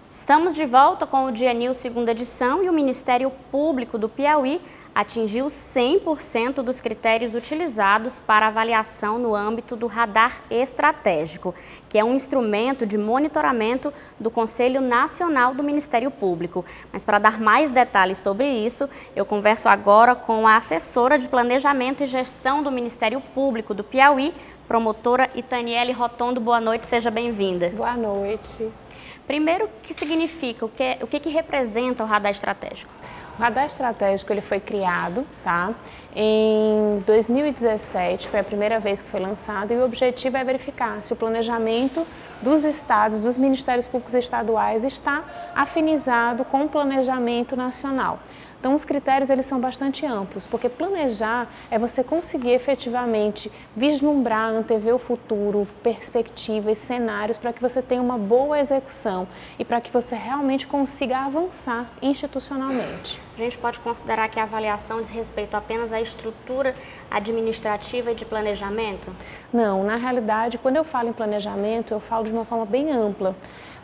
Estamos de volta com o Dia News segunda edição e o Ministério Público do Piauí atingiu 100% dos critérios utilizados para avaliação no âmbito do Radar Estratégico, que é um instrumento de monitoramento do Conselho Nacional do Ministério Público. Mas para dar mais detalhes sobre isso, eu converso agora com a assessora de Planejamento e Gestão do Ministério Público do Piauí, promotora Itaniele Rotondo. Boa noite, seja bem-vinda. Boa noite. Primeiro, o que significa, o que representa o radar estratégico? O radar estratégico ele foi criado, em 2017, foi a primeira vez que foi lançado, e o objetivo é verificar se o planejamento dos estados, dos ministérios públicos estaduais, está afinizado com o planejamento nacional. Então, os critérios eles são bastante amplos, porque planejar é você conseguir efetivamente vislumbrar, antever o futuro, perspectivas, cenários, para que você tenha uma boa execução e para que você realmente consiga avançar institucionalmente. A gente pode considerar que a avaliação diz respeito apenas à estrutura administrativa e de planejamento? Não, na realidade, quando eu falo em planejamento, eu falo de uma forma bem ampla.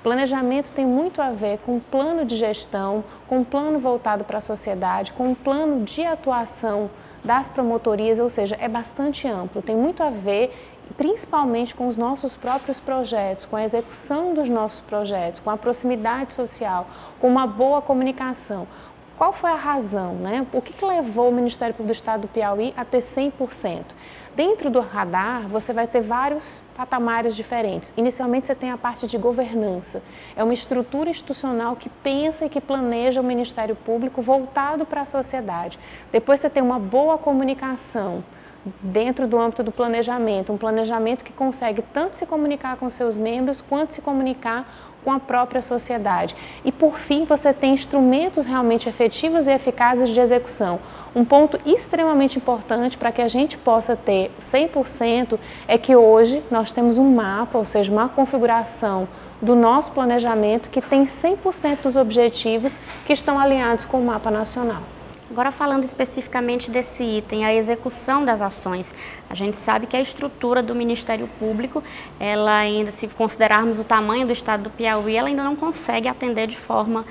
Planejamento tem muito a ver com um plano de gestão, com um plano voltado para a sociedade, com um plano de atuação das promotorias, ou seja, é bastante amplo, tem muito a ver principalmente com os nossos próprios projetos, com a execução dos nossos projetos, com a proximidade social, com uma boa comunicação. Qual foi a razão, O que levou o Ministério Público do Estado do Piauí a ter 100%? Dentro do radar, você vai ter vários patamares diferentes. Inicialmente, você tem a parte de governança. É uma estrutura institucional que pensa e que planeja o Ministério Público voltado para a sociedade. Depois, você tem uma boa comunicação dentro do âmbito do planejamento, um planejamento que consegue tanto se comunicar com seus membros, quanto se comunicar com a própria sociedade. E, por fim, você tem instrumentos realmente efetivos e eficazes de execução. Um ponto extremamente importante para que a gente possa ter 100% é que hoje nós temos um mapa, ou seja, uma configuração do nosso planejamento que tem 100% dos objetivos que estão alinhados com o mapa nacional. Agora, falando especificamente desse item, a execução das ações, a gente sabe que a estrutura do Ministério Público, ela ainda, se considerarmos o tamanho do estado do Piauí, ela ainda não consegue atender de forma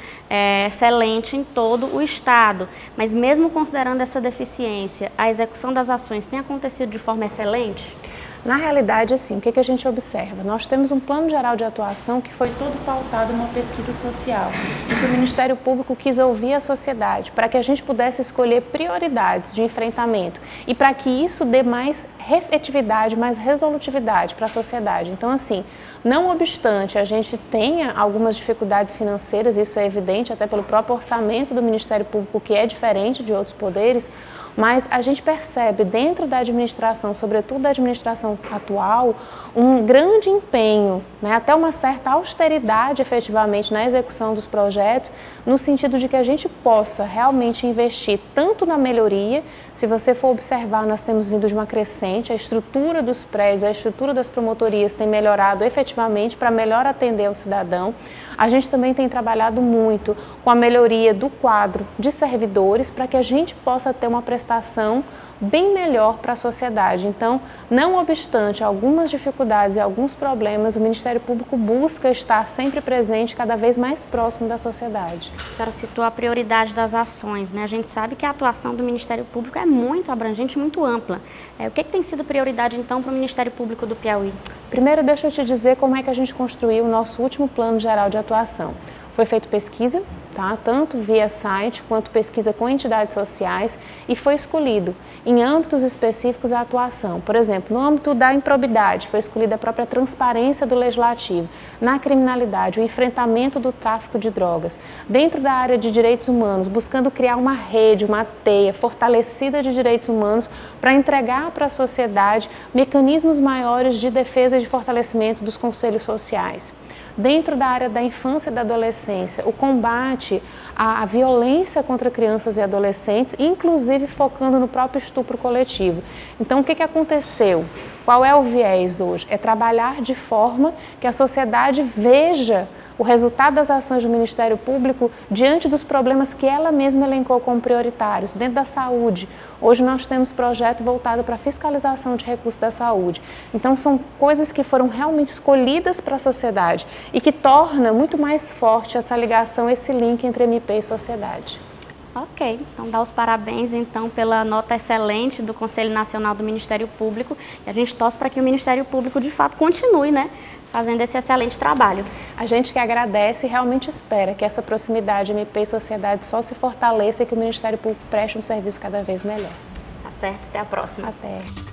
excelente em todo o estado. Mas mesmo considerando essa deficiência, a execução das ações tem acontecido de forma excelente? Na realidade, assim, o que a gente observa? Nós temos um plano geral de atuação que foi todo pautado numa pesquisa social, em que o Ministério Público quis ouvir a sociedade, para que a gente pudesse escolher prioridades de enfrentamento e para que isso dê mais efetividade, mais resolutividade para a sociedade. Então, assim, não obstante a gente tenha algumas dificuldades financeiras, isso é evidente até pelo próprio orçamento do Ministério Público, que é diferente de outros poderes, mas a gente percebe dentro da administração, sobretudo da administração atual, um grande empenho, até uma certa austeridade efetivamente na execução dos projetos, no sentido de que a gente possa realmente investir tanto na melhoria. Se você for observar, nós temos vindo de uma crescente, a estrutura dos prédios, a estrutura das promotorias tem melhorado efetivamente para melhor atender ao cidadão. A gente também tem trabalhado muito com a melhoria do quadro de servidores para que a gente possa ter uma prestação bem melhor para a sociedade. Então, não obstante algumas dificuldades e alguns problemas, o Ministério Público busca estar sempre presente, cada vez mais próximo da sociedade. A senhora citou a prioridade das ações, A gente sabe que a atuação do Ministério Público é muito abrangente, muito ampla. O que tem sido prioridade, então, para o Ministério Público do Piauí? Primeiro, deixa eu te dizer como é que a gente construiu o nosso último plano geral de atuação. Foi feita pesquisa, tanto via site quanto pesquisa com entidades sociais, e foi escolhido em âmbitos específicos a atuação. Por exemplo, no âmbito da improbidade, foi escolhida a própria transparência do legislativo, na criminalidade, o enfrentamento do tráfico de drogas, dentro da área de direitos humanos, buscando criar uma rede, uma teia fortalecida de direitos humanos para entregar para a sociedade mecanismos maiores de defesa e de fortalecimento dos conselhos sociais. Dentro da área da infância e da adolescência, o combate à violência contra crianças e adolescentes, inclusive focando no próprio estupro coletivo. Então, o que aconteceu? Qual é o viés hoje? É trabalhar de forma que a sociedade veja o resultado das ações do Ministério Público diante dos problemas que ela mesma elencou como prioritários, dentro da saúde. Hoje nós temos projeto voltado para a fiscalização de recursos da saúde. Então são coisas que foram realmente escolhidas para a sociedade e que torna muito mais forte essa ligação, esse link entre MP e sociedade. Ok, então dá os parabéns então pela nota excelente do Conselho Nacional do Ministério Público e a gente torce para que o Ministério Público de fato continue, né, fazendo esse excelente trabalho. A gente que agradece e realmente espera que essa proximidade MP e sociedade só se fortaleça e que o Ministério Público preste um serviço cada vez melhor. Tá certo, até a próxima. Até.